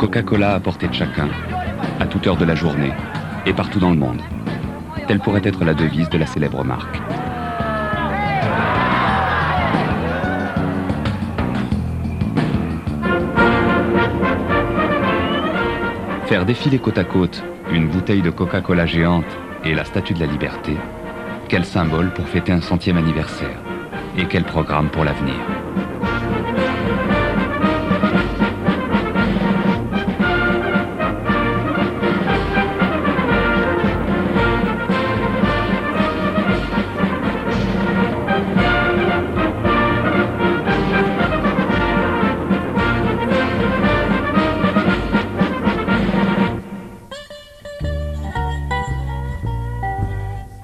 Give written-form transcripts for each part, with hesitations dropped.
Coca-Cola à portée de chacun, à toute heure de la journée et partout dans le monde. Telle pourrait être la devise de la célèbre marque. Faire défiler côte à côte une bouteille de Coca-Cola géante et la Statue de la Liberté, quel symbole pour fêter un 100e anniversaire et quel programme pour l'avenir.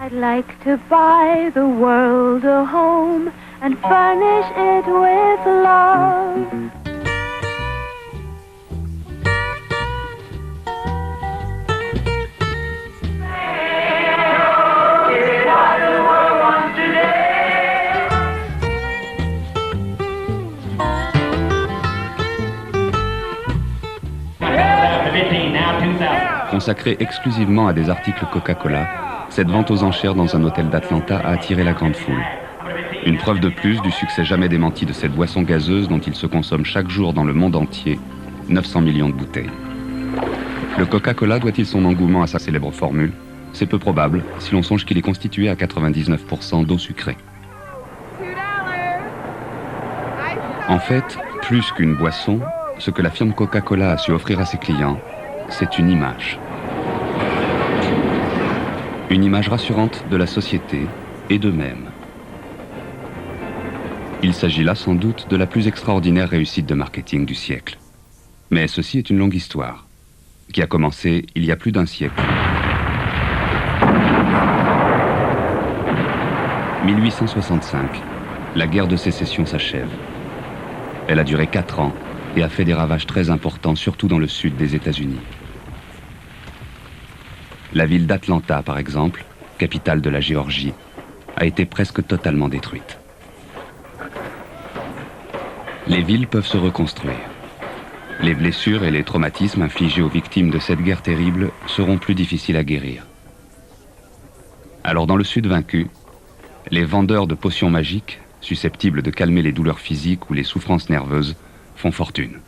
I'd like to buy the world a home and furnish it with love. Consacrée exclusivement à des articles Coca-Cola, cette vente aux enchères dans un hôtel d'Atlanta a attiré la grande foule. Une preuve de plus du succès jamais démenti de cette boisson gazeuse dont il se consomme chaque jour dans le monde entier, 900 millions de bouteilles. Le Coca-Cola doit-il son engouement à sa célèbre formule? C'est peu probable si l'on songe qu'il est constitué à 99% d'eau sucrée. En fait, plus qu'une boisson, ce que la firme Coca-Cola a su offrir à ses clients, c'est une image. Une image rassurante de la société et d'eux-mêmes. Il s'agit là sans doute de la plus extraordinaire réussite de marketing du siècle. Mais ceci est une longue histoire, qui a commencé il y a plus d'un siècle. 1865, la guerre de sécession s'achève. Elle a duré 4 ans et a fait des ravages très importants, surtout dans le sud des États-Unis. La ville d'Atlanta, par exemple, capitale de la Géorgie, a été presque totalement détruite. Les villes peuvent se reconstruire. Les blessures et les traumatismes infligés aux victimes de cette guerre terrible seront plus difficiles à guérir. Alors dans le sud vaincu, les vendeurs de potions magiques, susceptibles de calmer les douleurs physiques ou les souffrances nerveuses, font fortune.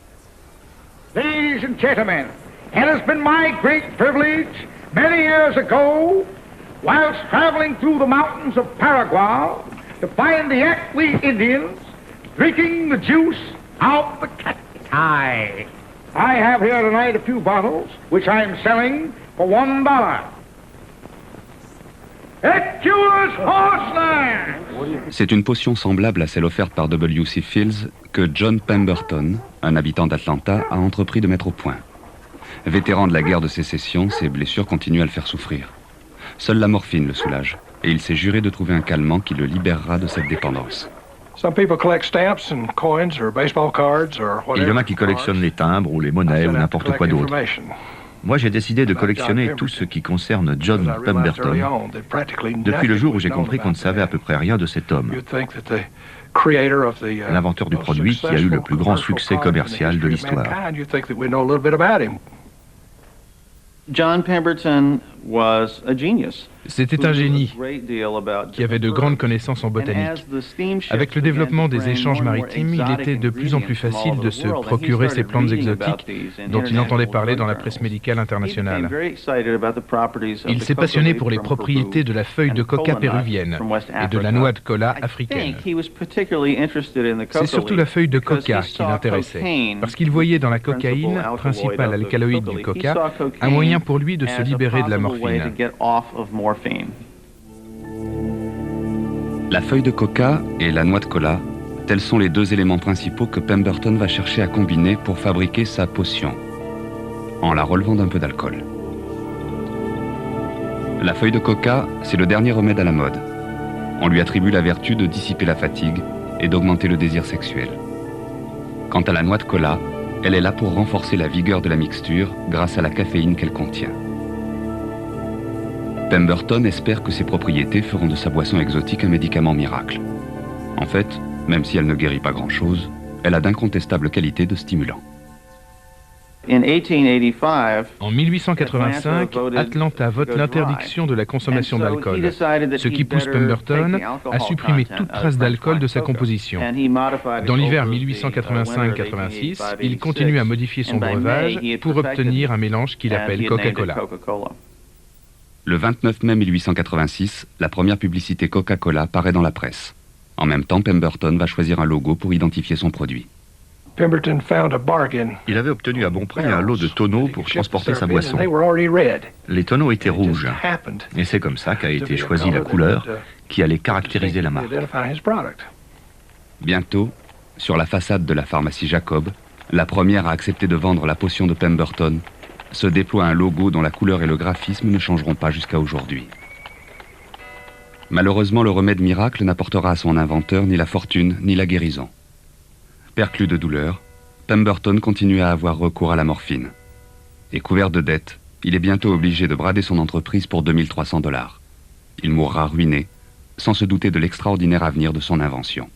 Ladies and gentlemen, it has been my great privilege many years ago, whilst traveling through the mountains of Paraguay, to find the Yaqui Indians drinking the juice of the cacti. I have here tonight a few bottles, which I am selling for $1. Eculus Horseland! C'est une potion semblable à celle offerte par W.C. Fields que John Pemberton, un habitant d'Atlanta, a entrepris de mettre au point. Vétéran de la guerre de sécession, ses blessures continuent à le faire souffrir. Seule la morphine le soulage, et il s'est juré de trouver un calmant qui le libérera de cette dépendance. Il y en a qui collectionnent les timbres ou les monnaies ou n'importe quoi d'autre. Moi, j'ai décidé de collectionner tout ce qui concerne John Pemberton depuis le jour où j'ai compris qu'on ne savait à peu près rien de cet homme. L'inventeur du produit qui a eu le plus grand succès commercial de l'histoire. John Pemberton was a genius. C'était un génie qui avait de grandes connaissances en botanique. Avec le développement des échanges maritimes, il était de plus en plus facile de se procurer ces plantes exotiques dont il entendait parler dans la presse médicale internationale. Il s'est passionné pour les propriétés de la feuille de coca péruvienne et de la noix de cola africaine. C'est surtout la feuille de coca qui l'intéressait, parce qu'il voyait dans la cocaïne, principal alcaloïde du coca, un moyen pour lui de se libérer de la morphine. La feuille de coca et la noix de cola, tels sont les deux éléments principaux que Pemberton va chercher à combiner pour fabriquer sa potion, en la relevant d'un peu d'alcool. La feuille de coca, c'est le dernier remède à la mode. On lui attribue la vertu de dissiper la fatigue et d'augmenter le désir sexuel. Quant à la noix de cola, elle est là pour renforcer la vigueur de la mixture grâce à la caféine qu'elle contient. Pemberton espère que ses propriétés feront de sa boisson exotique un médicament miracle. En fait, même si elle ne guérit pas grand-chose, elle a d'incontestables qualités de stimulant. En 1885, Atlanta vote l'interdiction de la consommation d'alcool, ce qui pousse Pemberton à supprimer toute trace d'alcool de sa composition. Dans l'hiver 1885-86, il continue à modifier son breuvage pour obtenir un mélange qu'il appelle Coca-Cola. Le 29 mai 1886, la première publicité Coca-Cola paraît dans la presse. En même temps, Pemberton va choisir un logo pour identifier son produit. Il avait obtenu à bon prix un lot de tonneaux pour transporter sa boisson. Les tonneaux étaient rouges, et c'est comme ça qu'a été choisie la couleur qui allait caractériser la marque. Bientôt, sur la façade de la pharmacie Jacob, la première à accepter de vendre la potion de Pemberton, se déploie un logo dont la couleur et le graphisme ne changeront pas jusqu'à aujourd'hui. Malheureusement, le remède miracle n'apportera à son inventeur ni la fortune ni la guérison. Perclus de douleur, Pemberton continue à avoir recours à la morphine. Et couvert de dettes, il est bientôt obligé de brader son entreprise pour $2300. Il mourra ruiné, sans se douter de l'extraordinaire avenir de son invention.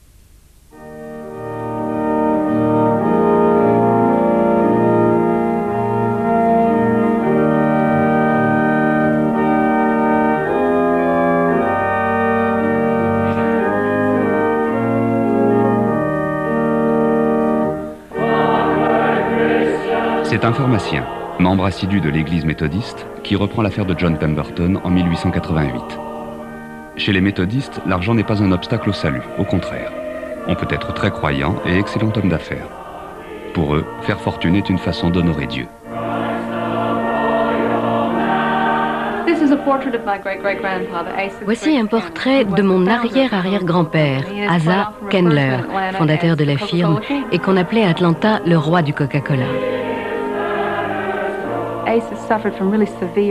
C'est un pharmacien, membre assidu de l'église méthodiste, qui reprend l'affaire de John Pemberton en 1888. Chez les méthodistes, l'argent n'est pas un obstacle au salut, au contraire. On peut être très croyant et excellent homme d'affaires. Pour eux, faire fortune est une façon d'honorer Dieu. Voici un portrait de mon arrière-arrière-grand-père, Asa Kendler, fondateur de la firme et qu'on appelait à Atlanta le roi du Coca-Cola. À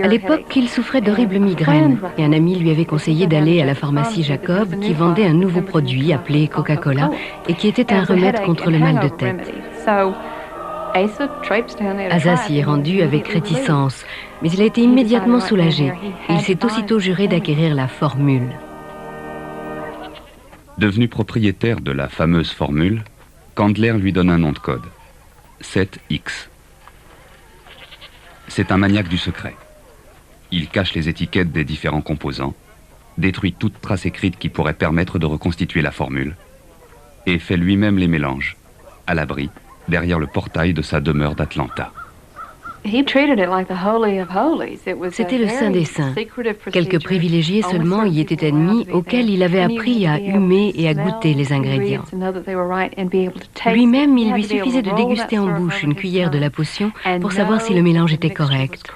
l'époque, il souffrait d'horribles migraines et un ami lui avait conseillé d'aller à la pharmacie Jacob qui vendait un nouveau produit appelé Coca-Cola et qui était un remède contre le mal de tête. Asa s'y est rendu avec réticence, mais il a été immédiatement soulagé. Il s'est aussitôt juré d'acquérir la formule. Devenu propriétaire de la fameuse formule, Candler lui donne un nom de code, 7X. C'est un maniaque du secret. Il cache les étiquettes des différents composants, détruit toute trace écrite qui pourrait permettre de reconstituer la formule, et fait lui-même les mélanges, à l'abri, derrière le portail de sa demeure d'Atlanta. C'était le Saint des Saints. Quelques privilégiés seulement y étaient admis, auxquels il avait appris à humer et à goûter les ingrédients. Lui-même, il lui suffisait de déguster en bouche une cuillère de la potion pour savoir si le mélange était correct.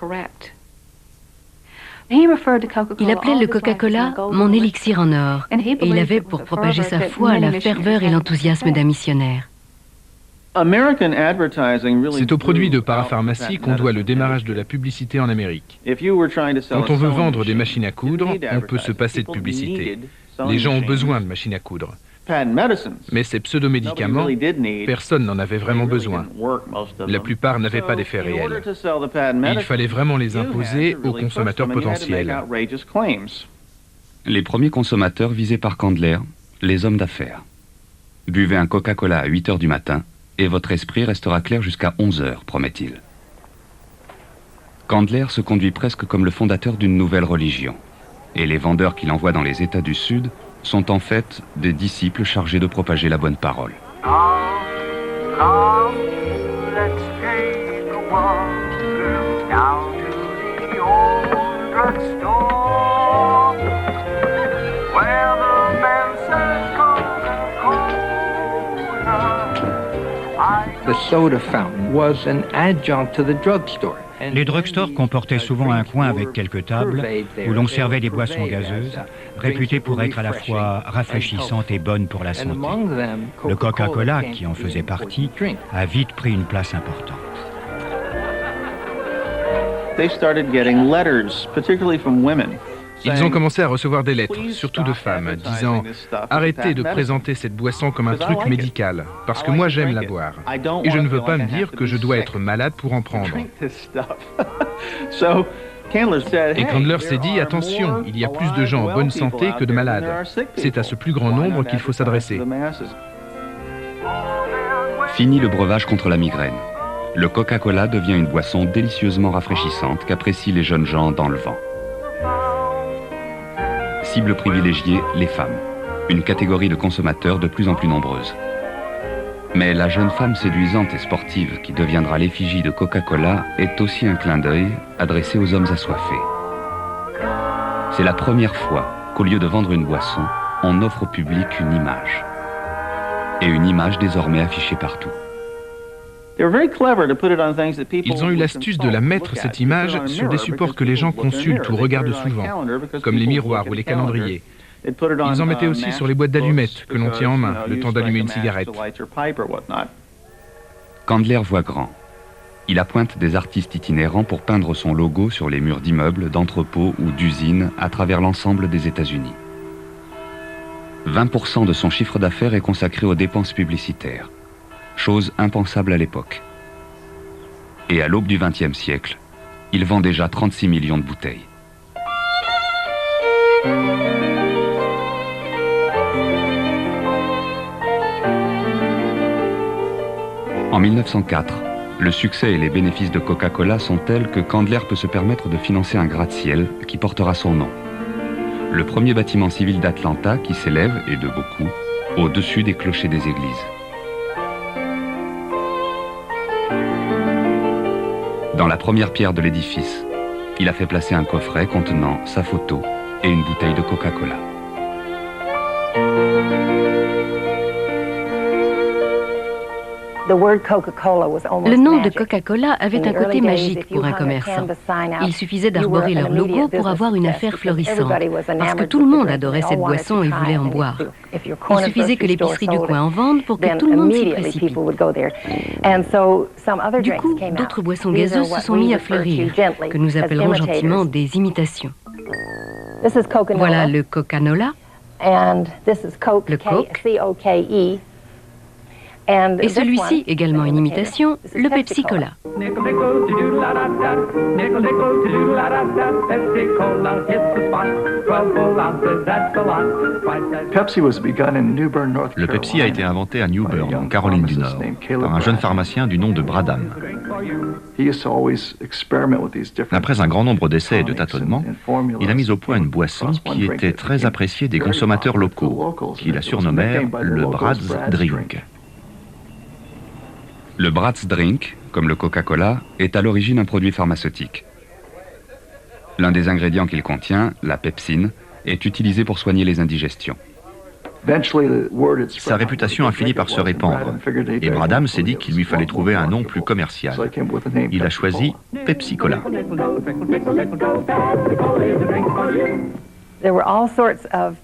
Il appelait le Coca-Cola « mon élixir en or » et il avait pour propager sa foi la ferveur et l'enthousiasme d'un missionnaire. C'est aux produits de parapharmacie qu'on doit le démarrage de la publicité en Amérique. Quand on veut vendre des machines à coudre, on peut se passer de publicité. Les gens ont besoin de machines à coudre. Mais ces pseudo-médicaments, personne n'en avait vraiment besoin. La plupart n'avaient pas d'effet réel. Il fallait vraiment les imposer aux consommateurs potentiels. Les premiers consommateurs visés par Candler, les hommes d'affaires. Buvez un Coca-Cola à 8 h du matin, et votre esprit restera clair jusqu'à 11 h, promet-il. Candler se conduit presque comme le fondateur d'une nouvelle religion. Et les vendeurs qu'il envoie dans les États du Sud sont en fait des disciples chargés de propager la bonne parole. Les drugstores comportaient souvent un coin avec quelques tables où l'on servait des boissons gazeuses, réputées pour être à la fois rafraîchissantes et bonnes pour la santé. Le Coca-Cola, qui en faisait partie, a vite pris une place importante. Ils ont commencé à recevoir des lettres, surtout de femmes, disant « Arrêtez de présenter cette boisson comme un truc médical, parce que moi j'aime la boire. Et je ne veux pas me dire que je dois être malade pour en prendre. » Et Candler s'est dit « Attention, il y a plus de gens en bonne santé que de malades. C'est à ce plus grand nombre qu'il faut s'adresser. » Fini le breuvage contre la migraine. le Coca-Cola devient une boisson délicieusement rafraîchissante qu'apprécient les jeunes gens dans le vent. Cible privilégiée, les femmes, une catégorie de consommateurs de plus en plus nombreuse. Mais la jeune femme séduisante et sportive qui deviendra l'effigie de Coca-Cola est aussi un clin d'œil adressé aux hommes assoiffés. C'est la première fois qu'au lieu de vendre une boisson, on offre au public une image. Et une image désormais affichée partout. Ils ont eu l'astuce de la mettre, cette image, sur des supports que les gens consultent ou regardent souvent, comme les miroirs ou les calendriers. Ils en mettaient aussi sur les boîtes d'allumettes que l'on tient en main, le temps d'allumer une cigarette. Candler voit grand. Il appointe des artistes itinérants pour peindre son logo sur les murs d'immeubles, d'entrepôts ou d'usines à travers l'ensemble des États-Unis. 20% de son chiffre d'affaires est consacré aux dépenses publicitaires, chose impensable à l'époque. Et à l'aube du XXe siècle, il vend déjà 36 millions de bouteilles. En 1904, le succès et les bénéfices de Coca-Cola sont tels que Candler peut se permettre de financer un gratte-ciel qui portera son nom. Le premier bâtiment civil d'Atlanta qui s'élève, et de beaucoup, au-dessus des clochers des églises. Dans la première pierre de l'édifice, il a fait placer un coffret contenant sa photo et une bouteille de Coca-Cola. Le nom de Coca-Cola avait un côté magique pour un commerçant. Il suffisait d'arborer leur logo pour avoir une affaire florissante, parce que tout le monde adorait cette boisson et voulait en boire. Il suffisait que l'épicerie du coin en vende pour que tout le monde s'y précipite. Du coup, d'autres boissons gazeuses se sont mis à fleurir, que nous appellerons gentiment des imitations. Voilà le Coca-Cola, le Coke, et celui-ci, également une imitation, le Pepsi-Cola. Le Pepsi a été inventé à New Bern, en Caroline du Nord, par un jeune pharmacien du nom de Bradham. Après un grand nombre d'essais et de tâtonnements, il a mis au point une boisson qui était très appréciée des consommateurs locaux, qui la surnommèrent le Brad's Drink. Le Brad's Drink, comme le Coca-Cola, est à l'origine un produit pharmaceutique. L'un des ingrédients qu'il contient, la pepsine, est utilisé pour soigner les indigestions. Sa réputation a fini par se répandre, et Bradham s'est dit qu'il lui fallait trouver un nom plus commercial. Il a choisi Pepsi-Cola.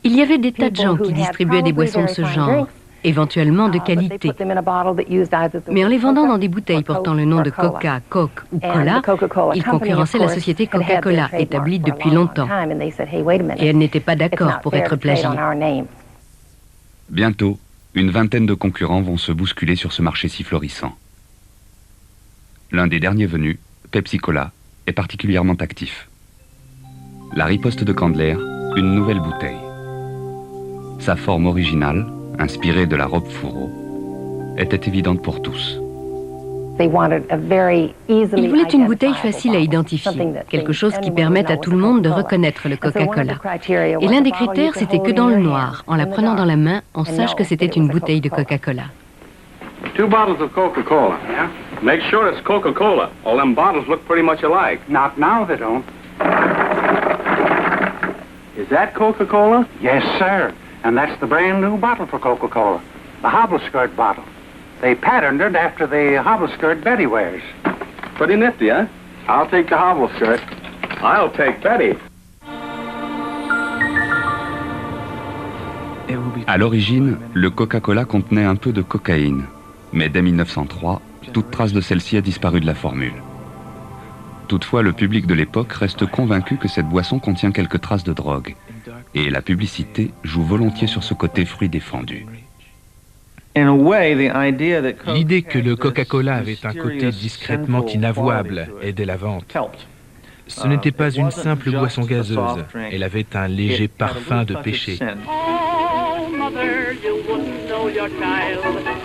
Il y avait des tas de gens qui distribuaient des boissons de ce genre, éventuellement de qualité. Mais en les vendant dans des bouteilles portant le nom de Coca, Coke ou Cola, ils concurrençaient la société Coca-Cola, établie depuis longtemps. Et elle n'était pas d'accord pour être plagiée. Bientôt, une vingtaine de concurrents vont se bousculer sur ce marché si florissant. L'un des derniers venus, Pepsi-Cola, est particulièrement actif. La riposte de Candler, une nouvelle bouteille. Sa forme originale, inspirée de la robe fourreau, était évidente pour tous. Ils voulaient une bouteille facile à identifier, quelque chose qui permette à tout le monde de reconnaître le Coca-Cola. Et l'un des critères, c'était que dans le noir, en la prenant dans la main, on sache que c'était une bouteille de Coca-Cola. 2 bottles of Coca-Cola. Yeah? Make sure it's Coca-Cola. All them bottles look pretty much alike. Not now, they don't. Is that Coca-Cola? Yes, sir. And that's the brand new bottle for Coca-Cola. The hobble-skirt bottle. They patterned it after the hobble-skirt Betty wears. Pretty nifty, huh? I'll take the hobble-skirt. I'll take Betty. À l'origine, le Coca-Cola contenait un peu de cocaïne. Mais dès 1903, toute trace de celle-ci a disparu de la formule. Toutefois, le public de l'époque reste convaincu que cette boisson contient quelques traces de drogue. Et la publicité joue volontiers sur ce côté fruit défendu. L'idée que le Coca-Cola avait un côté discrètement inavouable aidait la vente. Ce n'était pas une simple boisson gazeuse, elle avait un léger parfum de péché. Oh, mother, you wouldn't know your child.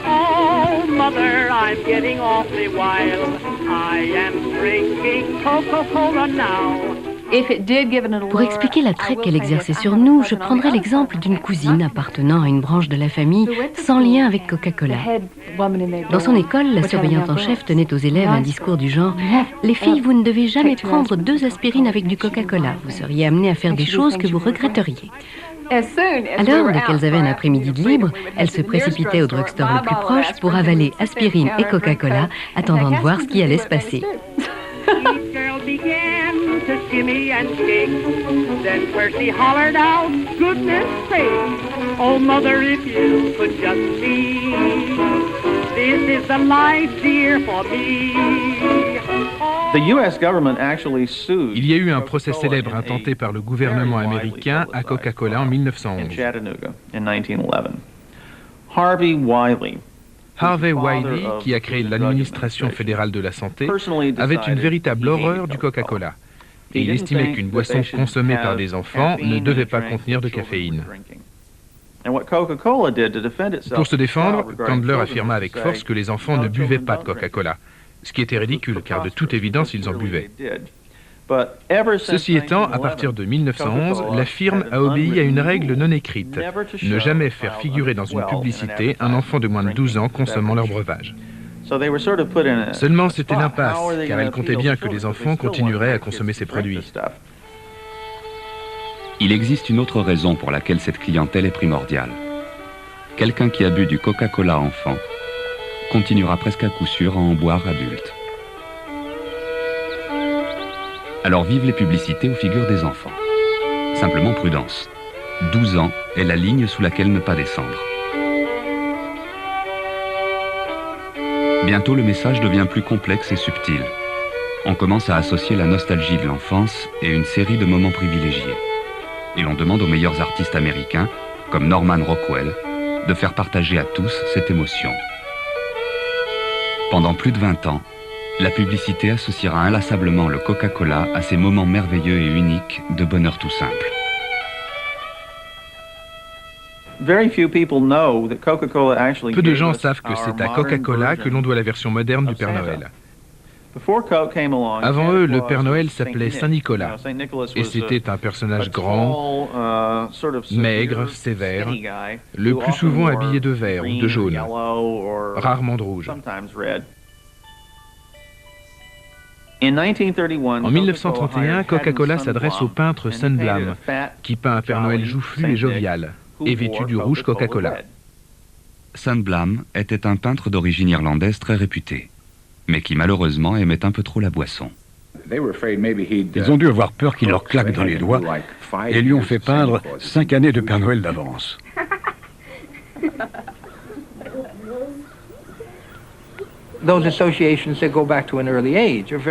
Oh, mother, I'm getting awfully wild. I am drinking Coca-Cola now. Pour expliquer l'attrait qu'elle exerçait sur nous, je prendrai l'exemple d'une cousine appartenant à une branche de la famille sans lien avec Coca-Cola. Dans son école, la surveillante en chef tenait aux élèves un discours du genre « Les filles, vous ne devez jamais prendre 2 aspirines avec du Coca-Cola. Vous seriez amenées à faire des choses que vous regretteriez. » Alors, dès qu'elles avaient un après-midi de libre, elles se précipitaient au drugstore le plus proche pour avaler aspirine et Coca-Cola, attendant de voir ce qui allait se passer. Each girl began to shimmy and shake. Then Percy hollered out, goodness sake, oh mother, if you could just see, this is the life, dear, for me. Il y a eu un procès célèbre intenté par le gouvernement américain à Coca-Cola en 1911. Harvey Wiley, qui a créé l'administration fédérale de la santé, avait une véritable horreur du Coca-Cola. Et il estimait qu'une boisson consommée par des enfants ne devait pas contenir de caféine. Pour se défendre, Candler affirma avec force que les enfants ne buvaient pas de Coca-Cola, ce qui était ridicule, car de toute évidence, ils en buvaient. Ceci étant, à partir de 1911, la firme a obéi à une règle non écrite, ne jamais faire figurer dans une publicité un enfant de moins de 12 ans consommant leur breuvage. Seulement, c'était l'impasse, car elle comptait bien que les enfants continueraient à consommer ces produits. Il existe une autre raison pour laquelle cette clientèle est primordiale. Quelqu'un qui a bu du Coca-Cola enfant continuera presque à coup sûr à en boire adulte. Alors vive les publicités aux figures des enfants. Simplement prudence. 12 ans est la ligne sous laquelle ne pas descendre. Bientôt, le message devient plus complexe et subtil. On commence à associer la nostalgie de l'enfance et une série de moments privilégiés. Et l'on demande aux meilleurs artistes américains, comme Norman Rockwell, de faire partager à tous cette émotion. Pendant plus de 20 ans, la publicité associera inlassablement le Coca-Cola à ces moments merveilleux et uniques de bonheur tout simple. Peu de gens savent que c'est à Coca-Cola que l'on doit la version moderne du Père Noël. Avant eux, le Père Noël s'appelait Saint Nicolas, et c'était un personnage grand, maigre, sévère, le plus souvent habillé de vert ou de jaune, rarement de rouge. En 1931, Coca-Cola s'adresse au peintre Sundblom, qui peint un Père Noël joufflu et jovial, et vêtu du rouge Coca-Cola. Sundblom était un peintre d'origine irlandaise très réputé, mais qui malheureusement aimait un peu trop la boisson. Ils ont dû avoir peur qu'il leur claque dans les doigts et lui ont fait peindre 5 années de Père Noël d'avance.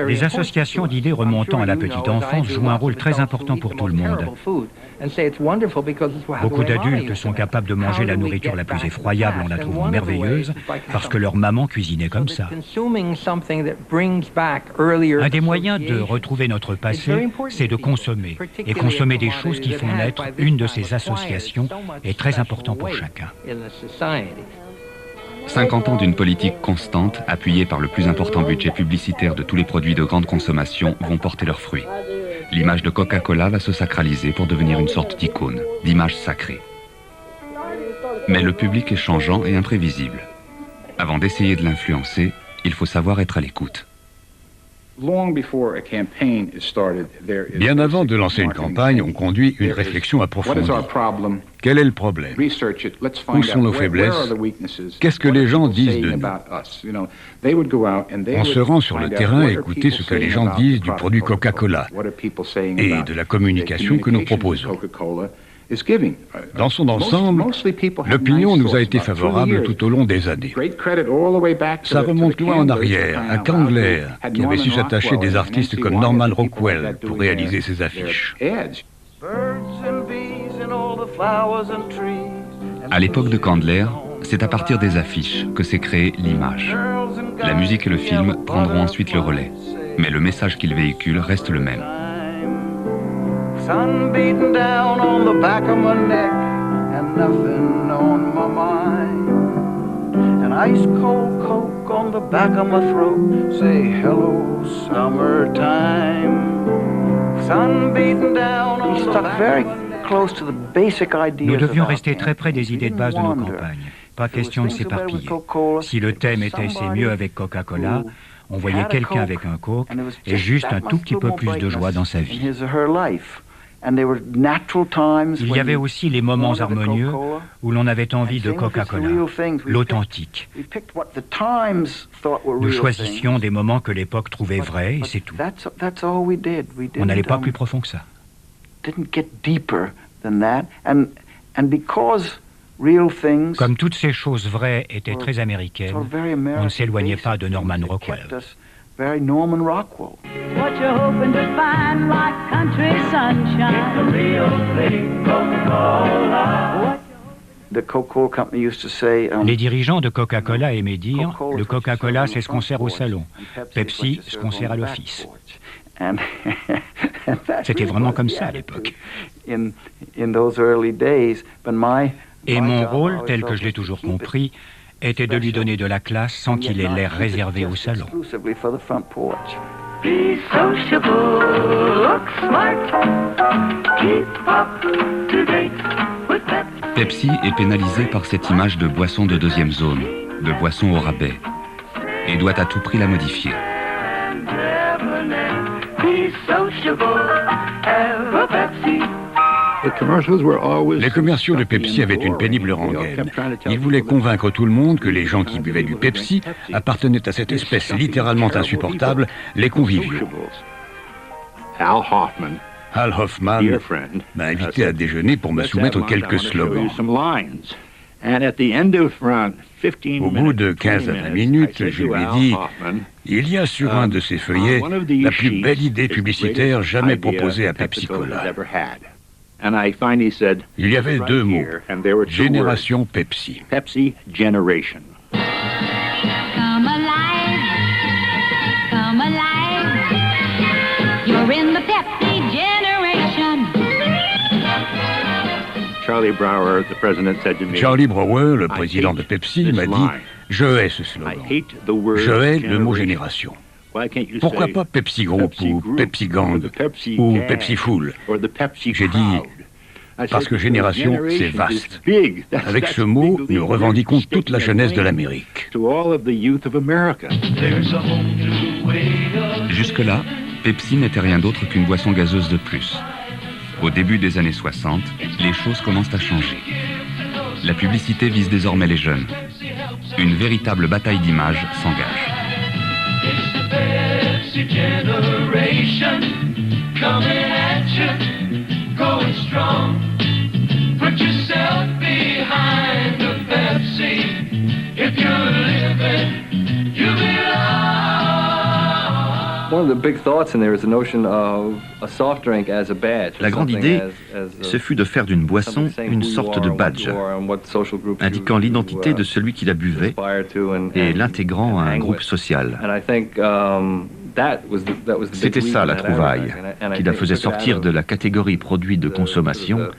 Les associations d'idées remontant à la petite enfance jouent un rôle très important pour tout le monde. Beaucoup d'adultes sont capables de manger la nourriture la plus effroyable en la trouvant merveilleuse parce que leur maman cuisinait comme ça. Un des moyens de retrouver notre passé, c'est de consommer. Et consommer des choses qui font naître une de ces associations est très important pour chacun. 50 ans d'une politique constante, appuyée par le plus important budget publicitaire de tous les produits de grande consommation, vont porter leurs fruits. L'image de Coca-Cola va se sacraliser pour devenir une sorte d'icône, d'image sacrée. Mais le public est changeant et imprévisible. Avant d'essayer de l'influencer, il faut savoir être à l'écoute. Bien avant de lancer une campagne, on conduit une réflexion approfondie. Quel est le problème? Où sont nos faiblesses? Qu'est-ce que les gens disent de nous? On se rend sur le terrain à écouter ce que les gens disent du produit Coca-Cola et de la communication que nous proposons. Dans son ensemble, l'opinion nous a été favorable tout au long des années. Ça remonte loin en arrière, à Candler, qui avait su s'attacher des artistes comme Norman Rockwell pour réaliser ses affiches. À l'époque de Candler, c'est à partir des affiches que s'est créée l'image. La musique et le film prendront ensuite le relais, mais le message qu'ils véhiculent reste le même. Sun beating down on the back of my neck and nothing on my mind. And Ice cold Coke on the back of my throat. Say hello, summertime. Sun beating down on the back. Nous devions rester très près des idées de base de nos campagnes. Pas question de s'éparpiller. Si le thème était « C'est mieux avec Coca-Cola », on voyait quelqu'un avec un Coke et juste un tout petit peu plus de joie dans sa vie. Il y avait aussi les moments harmonieux où l'on avait envie de Coca-Cola, l'authentique. Nous choisissions des moments que l'époque trouvait vrais et c'est tout. On n'allait pas plus profond que ça. Comme toutes ces choses vraies étaient très américaines, on ne s'éloignait pas de Norman Rockwell. What you hoping to find like country sunshine? It's the real thing, Coca-Cola. Les dirigeants de Coca-Cola aimaient dire « Le Coca-Cola, c'est ce qu'on sert au salon. Pepsi, ce qu'on sert à l'office. » C'était vraiment comme ça à l'époque. Et mon rôle, tel que je l'ai toujours compris, était de lui donner de la classe sans qu'il ait l'air réservé au salon. Be sociable, look smart, keep up to date with Pepsi. Pepsi est pénalisé par cette image de boisson de deuxième zone, de boisson au rabais, et doit à tout prix la modifier. Be sociable, have a Pepsi. Les commerciaux de Pepsi avaient une pénible rengaine. Ils voulaient convaincre tout le monde que les gens qui buvaient du Pepsi appartenaient à cette espèce littéralement insupportable, les conviviaux. Hal Hoffman m'a invité à déjeuner pour me soumettre quelques slogans. Au bout de 15 à 20 minutes, je lui ai dit « Il y a sur un de ces feuillets la plus belle idée publicitaire jamais proposée à Pepsi Cola. » Il y avait deux mots, Génération Pepsi. Pepsi Generation. Come alive, you're in the Pepsi generation. Charlie Brower, the president, said to me, Charlie Brower, le président de Pepsi, m'a dit « Je hais ce slogan. Je hais le mot génération. Pourquoi pas Pepsi Group ou Pepsi Gang ou Pepsi Fool ?» J'ai dit « Parce que génération, c'est vaste. Avec ce mot, nous revendiquons toute la jeunesse de l'Amérique. » Jusque-là, Pepsi n'était rien d'autre qu'une boisson gazeuse de plus. Au début des années 60, les choses commencent à changer. La publicité vise désormais les jeunes. Une véritable bataille d'images s'engage. Generation coming at you, going strong. Put yourself behind the Pepsi. If you're living, you belong. La grande idée, ce fut de faire d'une boisson une sorte de badge, indiquant l'identité de celui qui la buvait et l'intégrant à un groupe social. C'était ça la trouvaille, qui la faisait sortir de la catégorie produit de consommation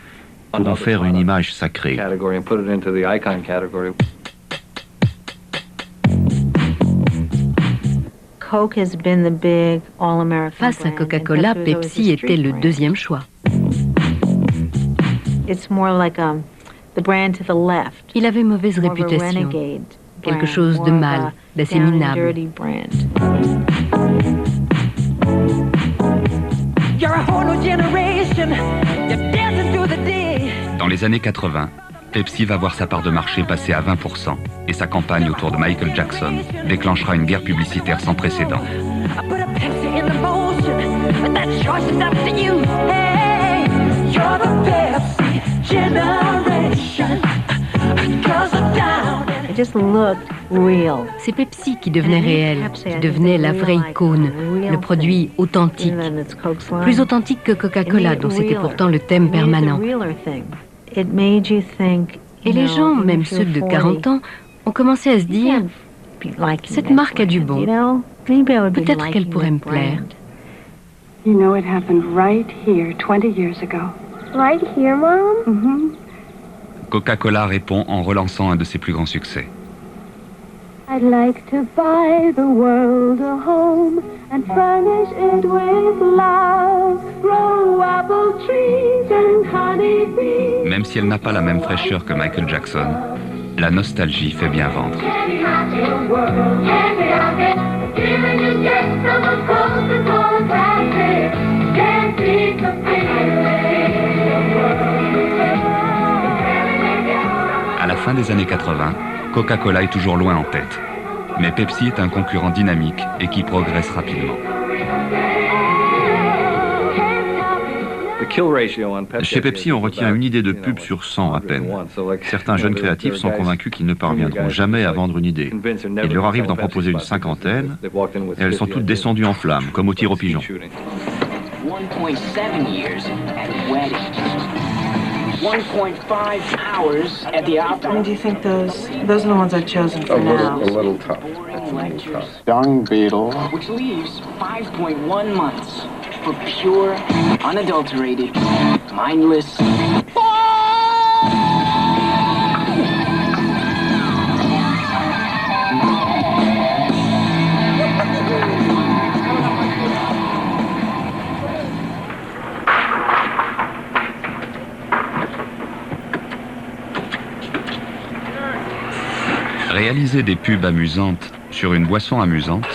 pour en faire une image sacrée. Face à Coca-Cola, Pepsi était le deuxième choix. Il avait mauvaise réputation, quelque chose de mal, d'assez minable. Dans les années 80, Pepsi va voir sa part de marché passer à 20% et sa campagne autour de Michael Jackson déclenchera une guerre publicitaire sans précédent. C'est Pepsi qui devenait réel, qui devenait la vraie icône, le produit authentique, plus authentique que Coca-Cola, dont c'était pourtant le thème permanent. Et les gens, même ceux de 40 ans, ont commencé à se dire « Cette marque a du bon, peut-être qu'elle pourrait me plaire. » You know, it happened right here 20 years ago. Right here, Mom? Coca-Cola répond en relançant un de ses plus grands succès. I'd like to buy the world a home and furnish it with love. Grow apple trees and honey bees. Même si elle n'a pas la même fraîcheur que Michael Jackson, la nostalgie fait bien vendre. À la fin des années 80, Coca-Cola est toujours loin en tête. Mais Pepsi est un concurrent dynamique et qui progresse rapidement. Chez Pepsi, on retient une idée de pub sur 100 à peine. Certains jeunes créatifs sont convaius qu'ils ne parviendront jamais à vendre une idée. Il leur arrive d'en proposer une cinquantaine, et elles sont toutes descendues en flammes, comme au tir au pigeon. 1.5 hours at the opera. And do you think those are the ones I've chosen for now? A little tough. Young Beetle. Which leaves 5.1 months for pure, unadulterated, mindless... Réaliser des pubs amusantes sur une boisson amusante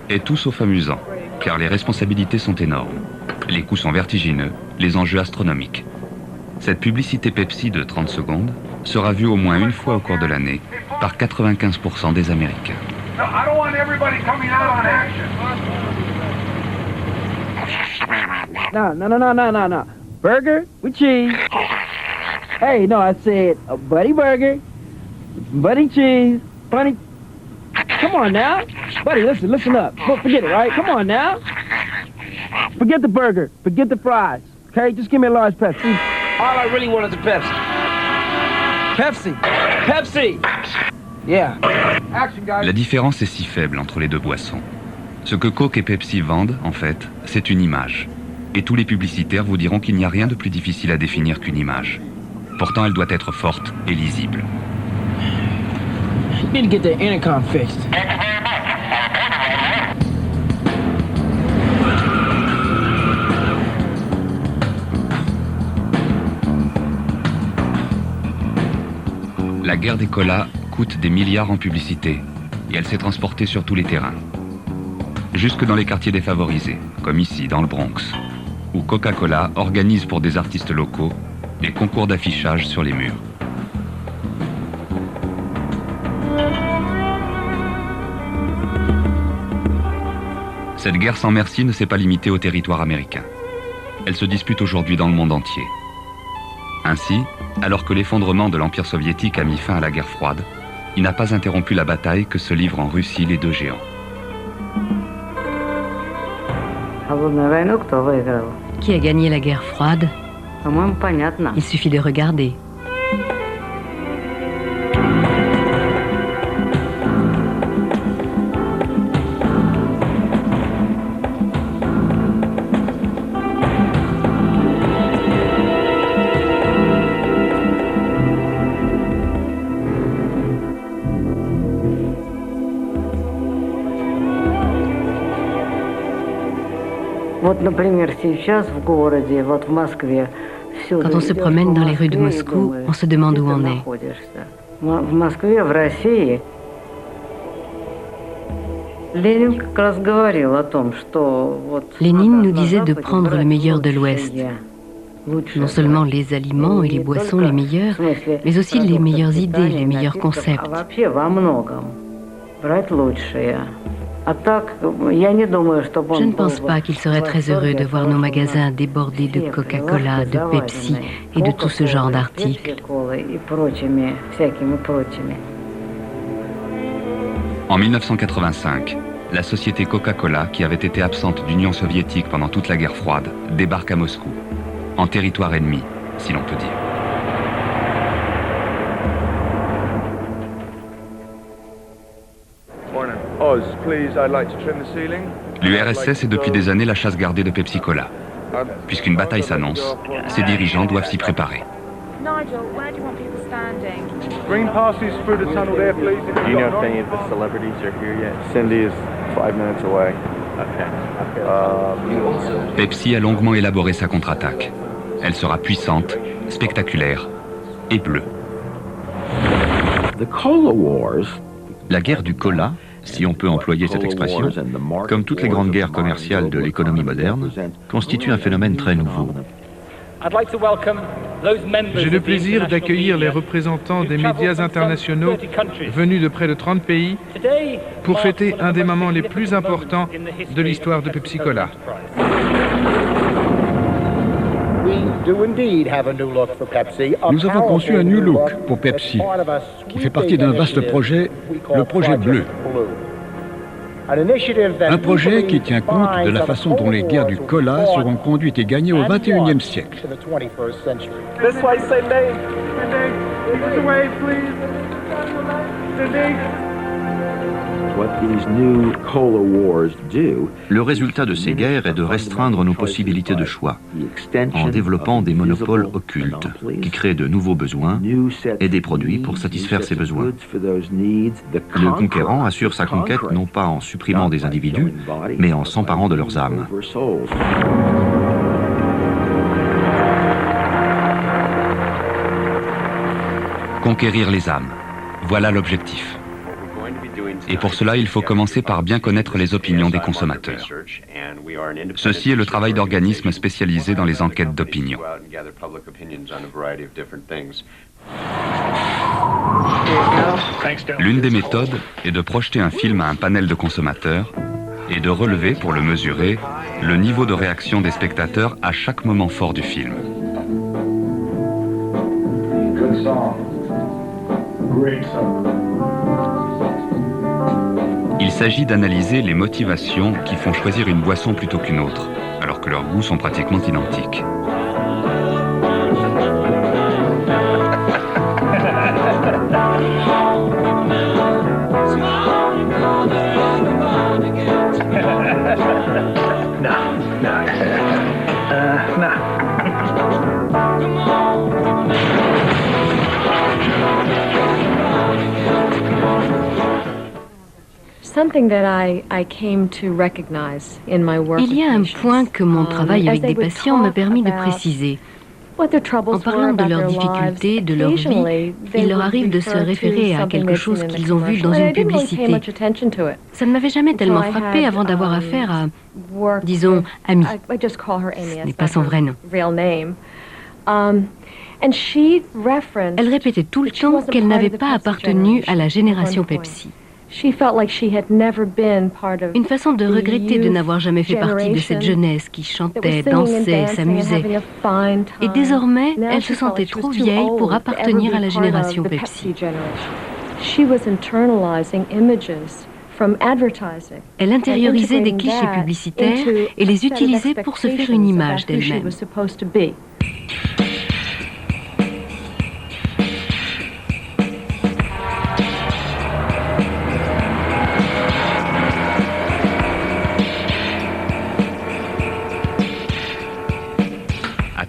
est tout sauf amusant, car les responsabilités sont énormes. Les coûts sont vertigineux, les enjeux astronomiques. Cette publicité Pepsi de 30 secondes sera vue au moins une fois au cours de l'année par 95% des Américains. No. Burger with cheese. Hey, no, I said a buddy burger, buddy cheese, funny. Come on now. Buddy, listen up. Forget it, right? Come on now. Forget the burger. Forget the fries. Okay, just give me a large Pepsi. All I really want is a Pepsi. Pepsi! Yeah. Action, guys. La différence est si faible entre les deux boissons. Ce que Coke et Pepsi vendent, en fait, c'est une image. Et tous les publicitaires vous diront qu'il n'y a rien de plus difficile à définir qu'une image. Pourtant, elle doit être forte et lisible. You need to get the intercom fixed. La guerre des colas coûte des milliards en publicité et elle s'est transportée sur tous les terrains. Jusque dans les quartiers défavorisés, comme ici, dans le Bronx, où Coca-Cola organise pour des artistes locaux des concours d'affichage sur les murs. Cette guerre sans merci ne s'est pas limitée au territoire américain. Elle se dispute aujourd'hui dans le monde entier. Ainsi, alors que l'effondrement de l'Empire soviétique a mis fin à la guerre froide, il n'a pas interrompu la bataille que se livrent en Russie les deux géants. Qui a gagné la guerre froide? Il suffit de regarder. Quand on se promène dans les rues de Moscou, on se demande où on est. Lénine nous disait de prendre le meilleur de l'Ouest. Non seulement les aliments et les boissons les meilleurs, mais aussi les meilleures idées, les meilleurs concepts. Je ne pense pas qu'il serait très heureux de voir nos magasins débordés de Coca-Cola, de Pepsi et de tout ce genre d'articles. En 1985, la société Coca-Cola, qui avait été absente d'Union soviétique pendant toute la guerre froide, débarque à Moscou, en territoire ennemi, si l'on peut dire. L'URSS est depuis des années la chasse gardée de Pepsi Cola. Puisqu'une bataille s'annonce, ses dirigeants doivent s'y préparer. Nigel, where do you want people standing? Green passes through the tunnel there, please. Do you know if any of the celebrities are here yet? Cindy is 5 minutes away. Pepsi a longuement élaboré sa contre-attaque. Elle sera puissante, spectaculaire et bleue. La guerre du cola, si on peut employer cette expression, comme toutes les grandes guerres commerciales de l'économie moderne, constitue un phénomène très nouveau. J'ai le plaisir d'accueillir les représentants des médias internationaux venus de près de 30 pays pour fêter un des moments les plus importants de l'histoire de Pepsi Cola. Nous avons conçu un New Look pour Pepsi, qui fait partie d'un vaste projet, le projet Bleu. Un projet qui tient compte de la façon dont les guerres du cola seront conduites et gagnées au XXIe siècle. Le résultat de ces guerres est de restreindre nos possibilités de choix, en développant des monopoles occultes, qui créent de nouveaux besoins et des produits pour satisfaire ces besoins. Le conquérant assure sa conquête non pas en supprimant des individus, mais en s'emparant de leurs âmes. Conquérir les âmes, voilà l'objectif. Et pour cela, il faut commencer par bien connaître les opinions des consommateurs. Ceci est le travail d'organismes spécialisés dans les enquêtes d'opinion. L'une des méthodes est de projeter un film à un panel de consommateurs et de relever, pour le mesurer, le niveau de réaction des spectateurs à chaque moment fort du film. Il s'agit d'analyser les motivations qui font choisir une boisson plutôt qu'une autre, alors que leurs goûts sont pratiquement identiques. Il y a un point que mon travail avec des patients m'a permis de préciser. En parlant de leurs difficultés, de leur vie, il leur arrive de se référer à quelque chose qu'ils ont vu dans une publicité. Ça ne m'avait jamais tellement frappé avant d'avoir affaire à, disons, Amy. Ce n'est pas son vrai nom. Elle répétait tout le temps qu'elle n'avait pas appartenu à la génération Pepsi. Une façon de regretter de n'avoir jamais fait partie de cette jeunesse qui chantait, dansait, s'amusait. Et désormais, elle se sentait trop vieille pour appartenir à la génération Pepsi. Elle intériorisait des clichés publicitaires et les utilisait pour se faire une image d'elle-même.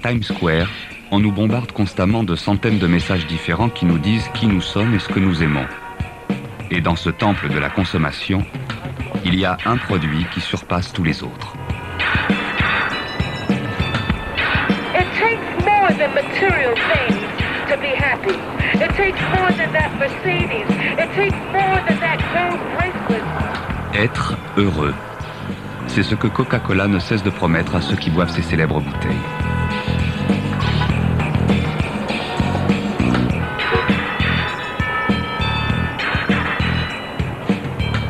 Times Square, on nous bombarde constamment de centaines de messages différents qui nous disent qui nous sommes et ce que nous aimons. Et dans ce temple de la consommation, il y a un produit qui surpasse tous les autres. It takes more than material things to be happy. It takes more than that Mercedes. It takes more than that gold bracelet. Être heureux. C'est ce que Coca-Cola ne cesse de promettre à ceux qui boivent ses célèbres bouteilles.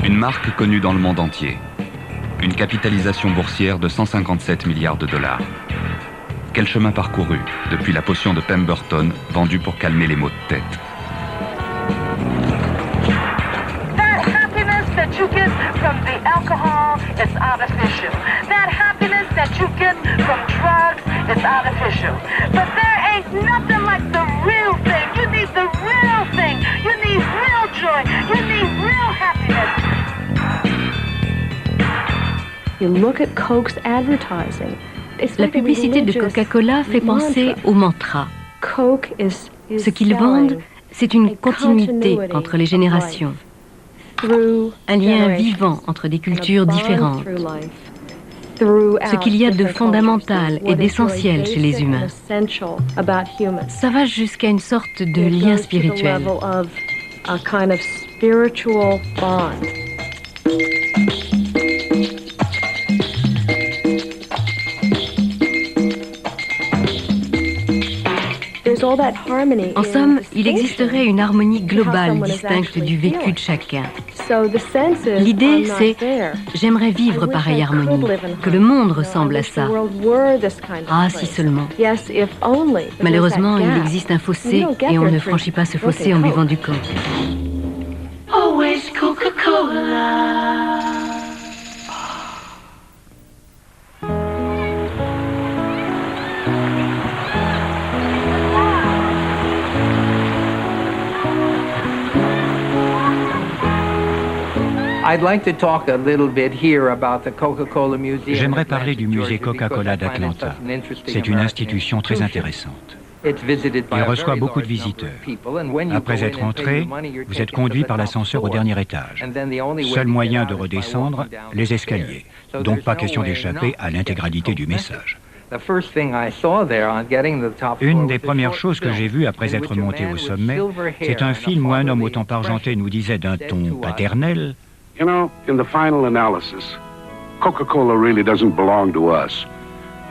Une marque connue dans le monde entier. Une capitalisation boursière de 157 milliards de dollars. Quel chemin parcouru depuis la potion de Pemberton vendue pour calmer les maux de tête. That happiness that you get from the alcohol is artificial. That happiness that you get from drugs is artificial. But there ain't nothing like the real thing. You need the real thing. You need real joy. You need real happiness. La publicité de Coca-Cola fait penser au mantra. Ce qu'ils vendent, c'est une continuité entre les générations, un lien vivant entre des cultures différentes, ce qu'il y a de fondamental et d'essentiel chez les humains. Ça va jusqu'à une sorte de lien spirituel. En somme, il existerait une harmonie globale distincte du vécu de chacun. L'idée, c'est « j'aimerais vivre pareille harmonie, que le monde ressemble à ça ». Ah, si seulement. Malheureusement, il existe un fossé et on ne franchit pas ce fossé en buvant du coke. Always Coca-Cola. J'aimerais parler du musée Coca-Cola d'Atlanta. C'est une institution très intéressante. Il reçoit beaucoup de visiteurs. Après être entré, vous êtes conduit par l'ascenseur au dernier étage. Seul moyen de redescendre, les escaliers. Donc pas question d'échapper à l'intégralité du message. Une des premières choses que j'ai vues après être monté au sommet, c'est un film où un homme au teint argenté nous disait d'un ton paternel: You know, in the final analysis, Coca-Cola really doesn't belong to us.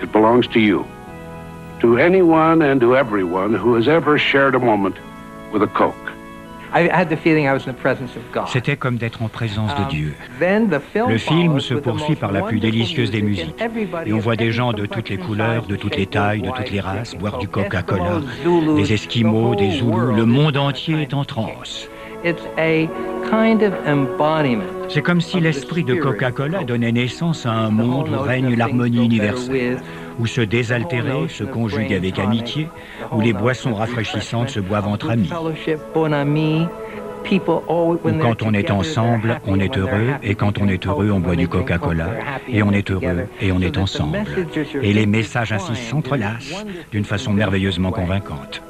It belongs to you. To anyone and to everyone who has ever shared a moment with a Coke. C'était comme d'être en présence de Dieu. Le film se poursuit par la plus délicieuse des musiques. Et on voit des gens de toutes les couleurs, de toutes les tailles, de toutes les races boire du Coca-Cola. Des Esquimaux, des Zoulous, le monde entier est en transe. C'est comme si l'esprit de Coca-Cola donnait naissance à un monde où règne l'harmonie universelle, où se désaltérer se conjugue avec amitié, où les boissons rafraîchissantes se boivent entre amis. Où quand on est ensemble, on est heureux, et quand on est heureux, on boit du Coca-Cola, et on est heureux, et on est ensemble. Et les messages ainsi s'entrelacent d'une façon merveilleusement convaincante.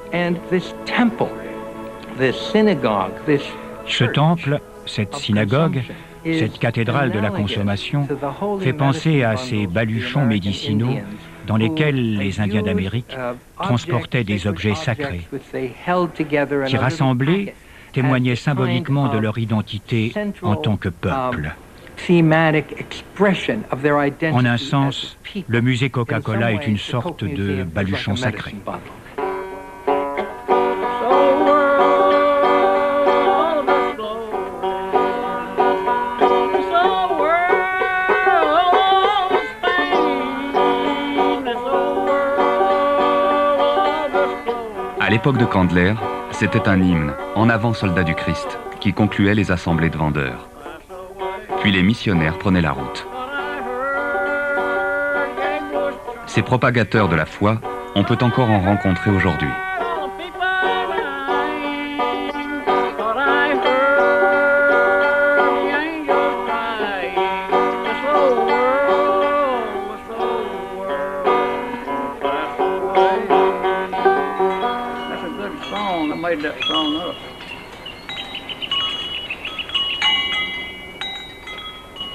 Ce temple, cette synagogue, cette cathédrale de la consommation fait penser à ces baluchons médicinaux dans lesquels les Indiens d'Amérique transportaient des objets sacrés qui, rassemblés, témoignaient symboliquement de leur identité en tant que peuple. En un sens, le musée Coca-Cola est une sorte de baluchon sacré. À l'époque de Candler, c'était un hymne, En avant soldats du Christ, qui concluait les assemblées de vendeurs. Puis les missionnaires prenaient la route. Ces propagateurs de la foi, on peut encore en rencontrer aujourd'hui.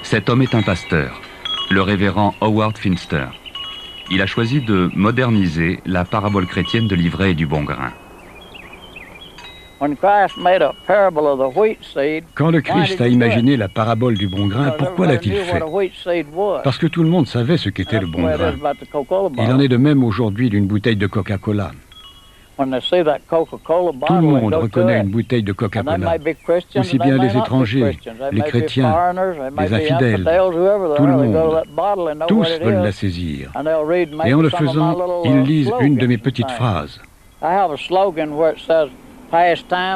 Cet homme est un pasteur, le révérend Howard Finster. Il a choisi de moderniser la parabole chrétienne de l'ivraie et du bon grain. Quand le Christ a imaginé la parabole du bon grain, pourquoi l'a-t-il fait? Parce que tout le monde savait ce qu'était le bon grain. Il en est de même aujourd'hui d'une bouteille de Coca-Cola. Tout le monde reconnaît une bouteille de Coca-Cola, aussi bien les étrangers, les chrétiens, les infidèles, tout le monde. Tous veulent la saisir. Et en le faisant, ils lisent une de mes petites phrases.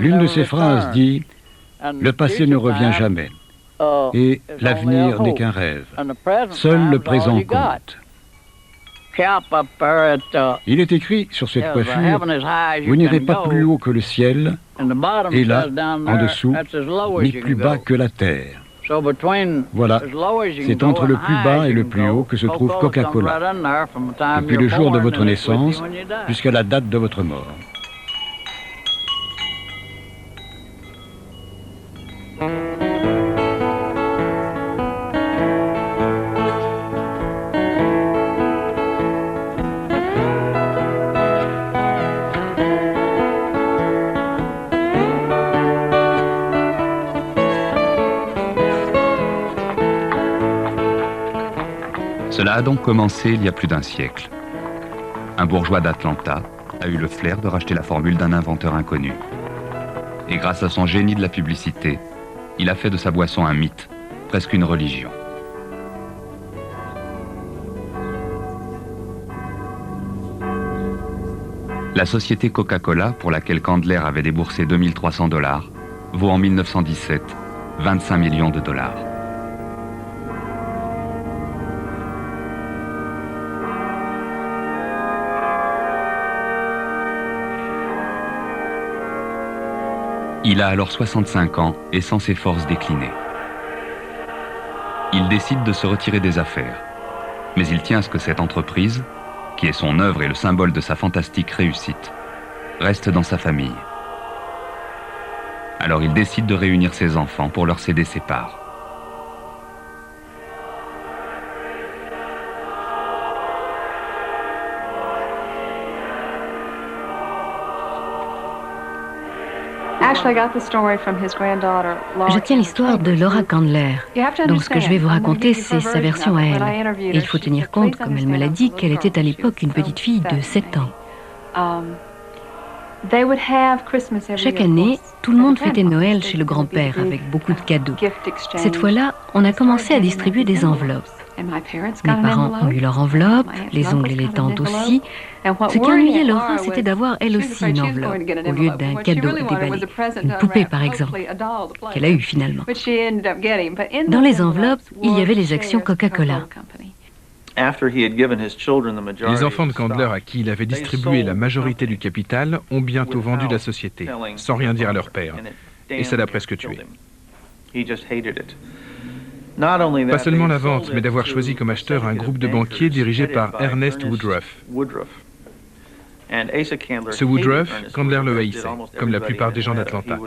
L'une de ces phrases dit « Le passé ne revient jamais, et l'avenir n'est qu'un rêve. Seul le présent compte. » Il est écrit sur cette coiffure, vous n'irez pas plus haut que le ciel, et là, en dessous, ni plus bas que la terre. Voilà, c'est entre le plus bas et le plus haut que se trouve Coca-Cola, depuis le jour de votre naissance jusqu'à la date de votre mort. Cela a donc commencé il y a plus d'un siècle. Un bourgeois d'Atlanta a eu le flair de racheter la formule d'un inventeur inconnu. Et grâce à son génie de la publicité, il a fait de sa boisson un mythe, presque une religion. La société Coca-Cola, pour laquelle Candler avait déboursé 2300 $, vaut en 1917 25 millions de dollars. Il a alors 65 ans et sent ses forces décliner. Il décide de se retirer des affaires, mais il tient à ce que cette entreprise, qui est son œuvre et le symbole de sa fantastique réussite, reste dans sa famille. Alors il décide de réunir ses enfants pour leur céder ses parts. Je tiens l'histoire de Laura Candler. Donc ce que je vais vous raconter, c'est sa version à elle. Et il faut tenir compte, comme elle me l'a dit, qu'elle était à l'époque une petite fille de 7 ans. Chaque année, tout le monde fêtait Noël chez le grand-père avec beaucoup de cadeaux. Cette fois-là, on a commencé à distribuer des enveloppes. Mes parents ont eu leur enveloppe, les oncles et les tantes aussi. Ce qui ennuyait Laura, c'était d'avoir elle aussi une enveloppe, au lieu d'un cadeau déballé, une poupée par exemple, qu'elle a eue finalement. Dans les enveloppes, il y avait les actions Coca-Cola. Les enfants de Candler à qui il avait distribué la majorité du capital ont bientôt vendu la société, sans rien dire à leur père. Et ça l'a presque tué. Pas seulement la vente, mais d'avoir choisi comme acheteur un groupe de banquiers dirigé par Ernest Woodruff. Ce Woodruff, Candler le haïssait, comme la plupart des gens d'Atlanta.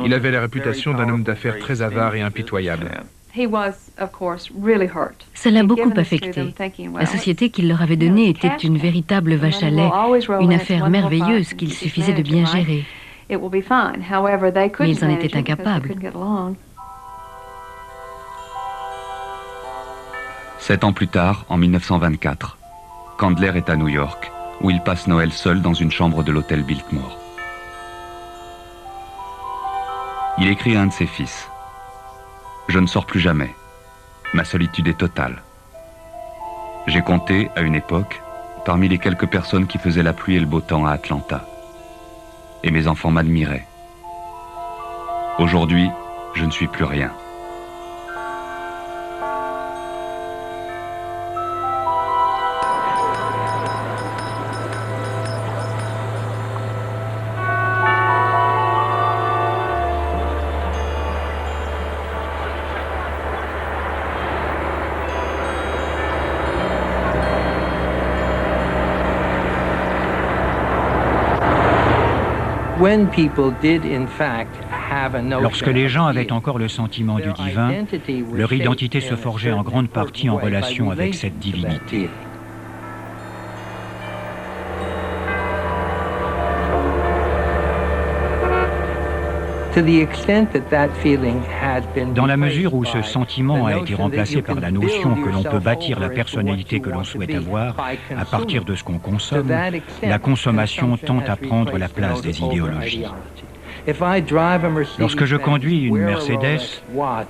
Il avait la réputation d'un homme d'affaires très avare et impitoyable. Ça l'a beaucoup affecté. La société qu'il leur avait donnée était une véritable vache à lait, une affaire merveilleuse qu'il suffisait de bien gérer. Mais ils en étaient incapables. 7 ans plus tard, en 1924, Candler est à New York, où il passe Noël seul dans une chambre de l'hôtel Biltmore. Il écrit à un de ses fils. « Je ne sors plus jamais. Ma solitude est totale. J'ai compté, à une époque, parmi les quelques personnes qui faisaient la pluie et le beau temps à Atlanta. Et mes enfants m'admiraient. Aujourd'hui, je ne suis plus rien. » Lorsque les gens avaient encore le sentiment du divin, leur identité se forgeait en grande partie en relation avec cette divinité. Dans la mesure où ce sentiment a été remplacé par la notion que l'on peut bâtir la personnalité que l'on souhaite avoir à partir de ce qu'on consomme, la consommation tend à prendre la place des idéologies. Lorsque je conduis une Mercedes,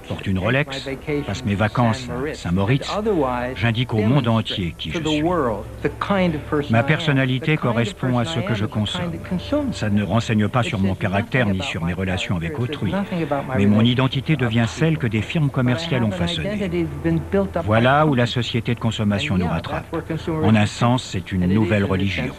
porte une Rolex, passe mes vacances à Saint-Moritz, j'indique au monde entier qui je suis. Ma personnalité correspond à ce que je consomme. Ça ne renseigne pas sur mon caractère ni sur mes relations avec autrui, mais mon identité devient celle que des firmes commerciales ont façonnée. Voilà où la société de consommation nous rattrape. En un sens, c'est une nouvelle religion.